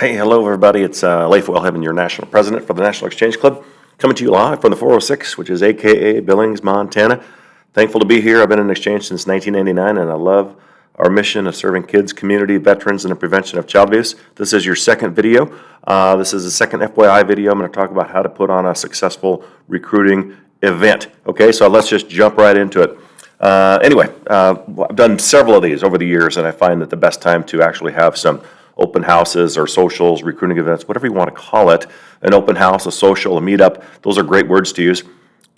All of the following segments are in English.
Hey, hello everybody. It's Leif, your national president for the National Exchange Club, coming to you live from the 406, which is AKA Billings, Montana. Thankful to be here. I've been in exchange since 1989, and I love our mission of serving kids, community, veterans, and the prevention of child abuse. This is your second video. This is the second FYI video. I'm going to talk about how to put on a successful recruiting event. Okay, so let's just jump right into it. I've done several of these over the years, and I find that the best time to actually have some open houses or socials, recruiting events, whatever you want to call it, an open house, a social, a meetup, those are great words to use,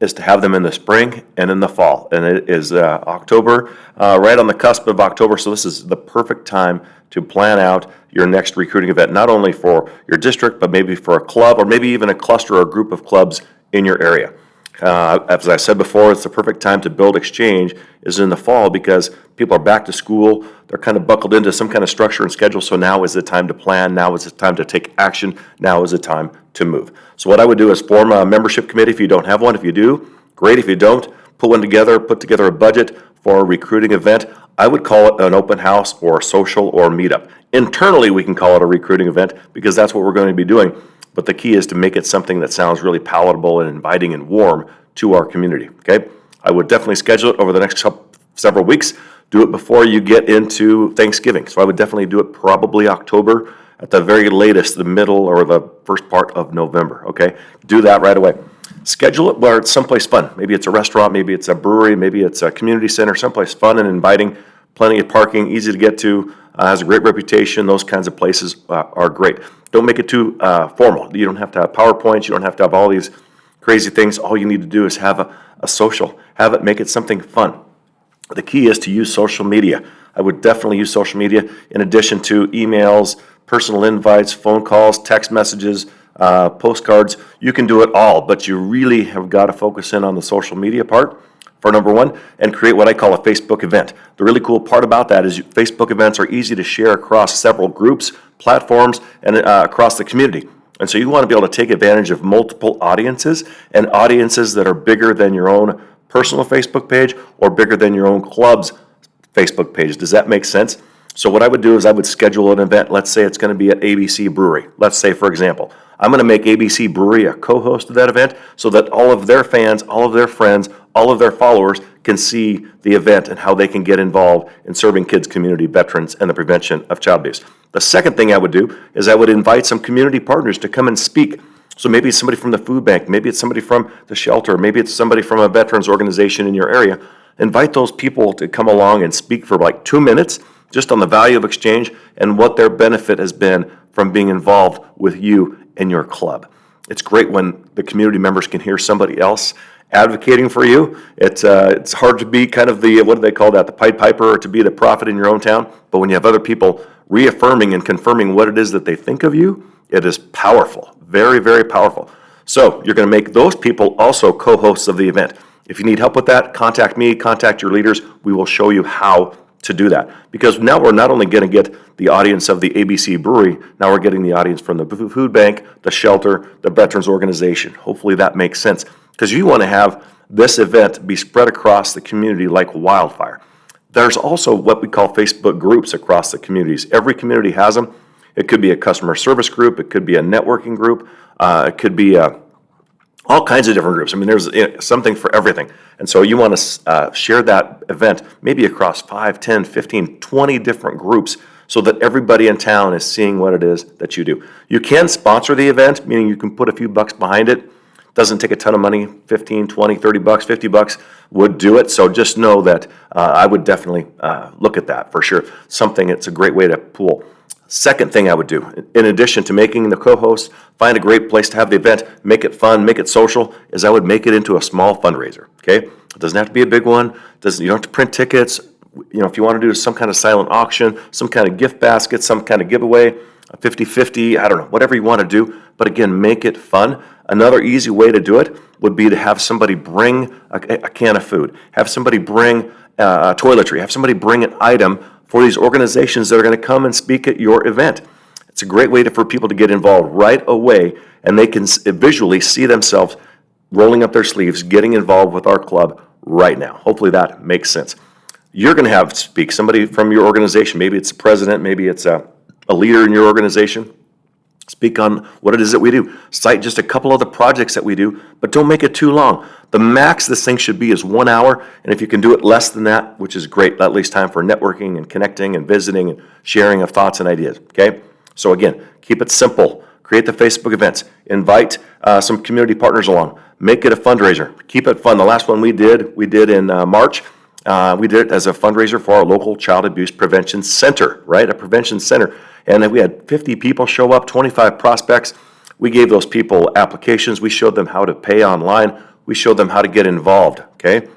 is to have them in the spring and in the fall. And it is October, right on the cusp of October, so this is the perfect time to plan out your next recruiting event, not only for your district, but maybe for a club or maybe even a cluster or a group of clubs in your area. As I said before, it's the perfect time to build exchange is in the fall because people are back to school. They're kind of buckled into some kind of structure and schedule. So now is the time to plan. Now is the time to take action. Now is the time to move. So what I would do is form a membership committee if you don't have one. If you do, great. If you don't, put one together, put together a budget for a recruiting event. I would call it an open house or a social or meetup. Internally, we can call it a recruiting event because that's what we're going to be doing. But the key is to make it something that sounds really palatable and inviting and warm to our community, okay? I would definitely schedule it over the next several weeks. Do it before you get into Thanksgiving. So I would definitely do it probably October, at the very latest, the middle or the first part of November, okay? Do that right away. Schedule it where it's someplace fun. Maybe it's a restaurant, maybe it's a brewery, maybe it's a community center, someplace fun and inviting, plenty of parking, easy to get to, has a great reputation. Those kinds of places are great. Don't make it too formal. You don't have to have PowerPoints. You don't have to have all these crazy things. All you need to do is have a social. Have it, make it something fun. The key is to use social media. I would definitely use social media in addition to emails, personal invites, phone calls, text messages, postcards. You can do it all, but you really have got to focus in on the social media part for number one, and create what I call a Facebook event. The really cool part about that is Facebook events are easy to share across several groups, platforms, and across the community. And so you want to be able to take advantage of multiple audiences and audiences that are bigger than your own personal Facebook page or bigger than your own club's Facebook page. Does that make sense? So what I would do is I would schedule an event. Let's say it's going to be at ABC Brewery. Let's say, for example, I'm going to make ABC Brewery a co-host of that event so that all of their fans, all of their friends, all of their followers can see the event and how they can get involved in serving kids, community, veterans, and the prevention of child abuse. The second thing I would do is I would invite some community partners to come and speak. So maybe it's somebody from the food bank, maybe it's somebody from the shelter, maybe it's somebody from a veterans organization in your area. Invite those people to come along and speak for like 2 minutes just on the value of exchange and what their benefit has been from being involved with you and your club. It's great when the community members can hear somebody else advocating for you. It's hard to be kind of the, what do they call that, the Pied Piper, or to be the prophet in your own town. But when you have other people reaffirming and confirming what it is that they think of you, it is powerful, very, very powerful. So you're going to make those people also co-hosts of the event. If you need help with that, contact me, contact your leaders. We will show you how to do that. Because now we're not only going to get the audience of the ABC Brewery, now we're getting the audience from the food bank, the shelter, the veterans organization. Hopefully that makes sense. Because you want to have this event be spread across the community like wildfire. There's also what we call Facebook groups across the communities. Every community has them. It could be a customer service group. It could be a networking group. It could be all kinds of different groups. I mean, there's something for everything. And so you want to share that event maybe across 5, 10, 15, 20 different groups so that everybody in town is seeing what it is that you do. You can sponsor the event, meaning you can put a few bucks behind it. Doesn't take a ton of money, 15, 20, 30 bucks, 50 bucks would do it. So just know that I would definitely look at that for sure. It's a great way to pool. Second thing I would do, in addition to making the co-host, find a great place to have the event, make it fun, make it social, is I would make it into a small fundraiser, okay? It doesn't have to be a big one. You don't have to print tickets. If you want to do some kind of silent auction, some kind of gift basket, some kind of giveaway, a 50-50, I don't know, whatever you want to do. But again, make it fun. Another easy way to do it would be to have somebody bring a can of food, have somebody bring toiletry, have somebody bring an item for these organizations that are going to come and speak at your event. It's a great way for people to get involved right away, and they can visually see themselves rolling up their sleeves, getting involved with our club right now. Hopefully that makes sense. You're going to have speak somebody from your organization. Maybe it's the president, maybe it's a leader in your organization. Speak on what it is that we do. Cite just a couple of the projects that we do, but don't make it too long. The max this thing should be is 1 hour, and if you can do it less than that, which is great, that leaves time for networking and connecting and visiting and sharing of thoughts and ideas, okay? So again, keep it simple. Create the Facebook events. Invite some community partners along. Make it a fundraiser. Keep it fun. The last one we did in March. We did it as a fundraiser for our local child abuse prevention center, right? A prevention center. And we had 50 people show up, 25 prospects. We gave those people applications. We showed them how to pay online. We showed them how to get involved, okay?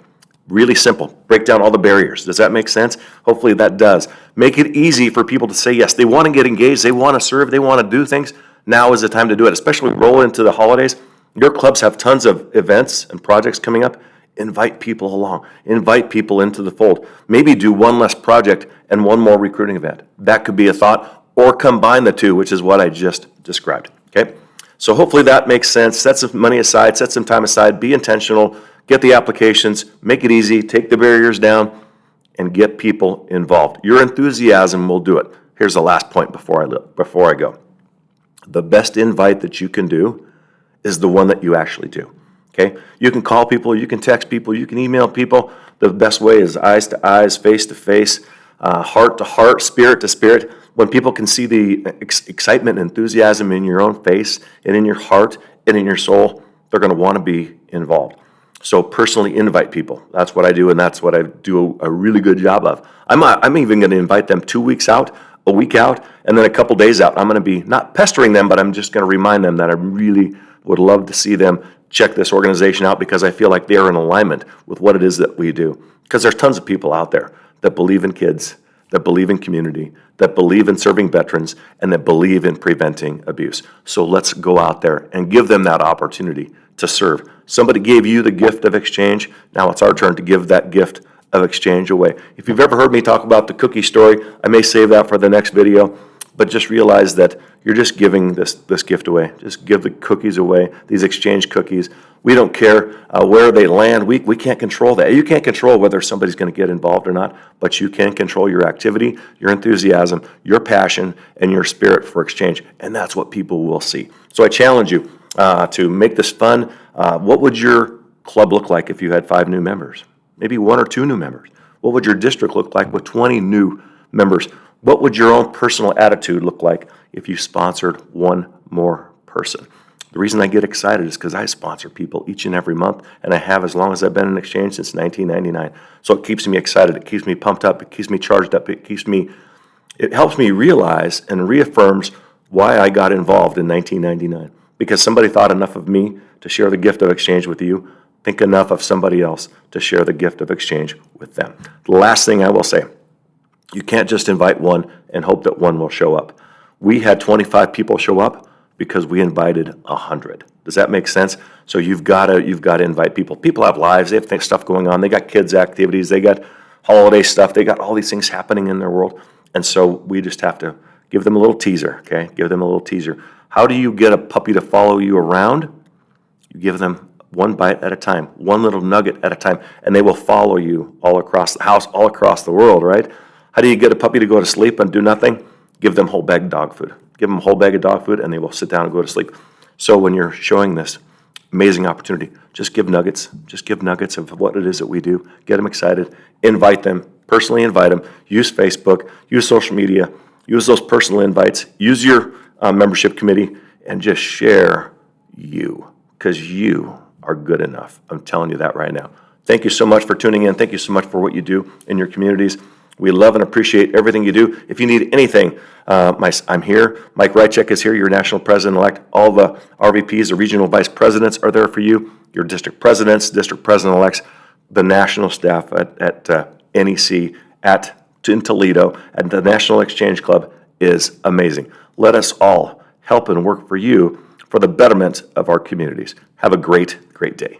Really simple. Break down all the barriers. Does that make sense? Hopefully that does. Make it easy for people to say yes. They want to get engaged. They want to serve. They want to do things. Now is the time to do it, especially roll into the holidays. Your clubs have tons of events and projects coming up. Invite people along. Invite people into the fold. Maybe do one less project and one more recruiting event. That could be a thought, or combine the two, which is what I just described, okay? So hopefully that makes sense. Set some money aside, set some time aside, be intentional, get the applications, make it easy, take the barriers down, and get people involved. Your enthusiasm will do it. Here's the last point before I go. The best invite that you can do is the one that you actually do, okay? You can call people, you can text people, you can email people. The best way is eyes to eyes, face to face, heart to heart, spirit to spirit. When people can see the excitement and enthusiasm in your own face and in your heart and in your soul, they're going to want to be involved. So personally invite people. That's what I do, and that's what I do a really good job of. I'm even going to invite them 2 weeks out, a week out, and then a couple days out. I'm going to be not pestering them, but I'm just going to remind them that I really would love to see them check this organization out, because I feel like they are in alignment with what it is that we do. Because there's tons of people out there that believe in kids, that believe in community, that believe in serving veterans, and that believe in preventing abuse. So let's go out there and give them that opportunity to serve. Somebody gave you the gift of exchange. Now it's our turn to give that gift of exchange away. If you've ever heard me talk about the cookie story, I may save that for the next video, but just realize that you're just giving this gift away. Just give the cookies away, these exchange cookies. We don't care where they land. We can't control that. You can't control whether somebody's going to get involved or not, but you can control your activity, your enthusiasm, your passion, and your spirit for exchange, and that's what people will see. So I challenge you to make this fun. What would your club look like if you had 5 new members? Maybe 1 or 2 new members. What would your district look like with 20 new members? What would your own personal attitude look like if you sponsored 1 more person? The reason I get excited is because I sponsor people each and every month, and I have as long as I've been in exchange, since 1999. So it keeps me excited, it keeps me pumped up, it keeps me charged up, it helps me realize and reaffirms why I got involved in 1999. Because somebody thought enough of me to share the gift of exchange with you. Think enough of somebody else to share the gift of exchange with them. The last thing I will say, you can't just invite 1 and hope that 1 will show up. We had 25 people show up because we invited 100. Does that make sense? So you've got to invite people. People have lives. They have stuff going on. They got kids' activities. They got holiday stuff. They got all these things happening in their world. And so we just have to give them a little teaser, okay? Give them a little teaser. How do you get a puppy to follow you around? You give them 1 bite at a time, 1 little nugget at a time, and they will follow you all across the house, all across the world, right? How do you get a puppy to go to sleep and do nothing? Give them whole bag of dog food. Give them a whole bag of dog food, and they will sit down and go to sleep. So when you're showing this amazing opportunity, just give nuggets. Just give nuggets of what it is that we do. Get them excited. Invite them. Personally invite them. Use Facebook. Use social media. Use those personal invites. Use your membership committee, and just share you, because you are good enough. I'm telling you that right now. Thank you so much for tuning in. Thank you so much for what you do in your communities. We love and appreciate everything you do. If you need anything, I'm here. Mike Rychek is here, your national president-elect. All the RVPs, the regional vice presidents, are there for you. Your district presidents, district president-elects, the national staff at NEC in Toledo, and the National Exchange Club is amazing. Let us all help and work for you for the betterment of our communities. Have a great, great day.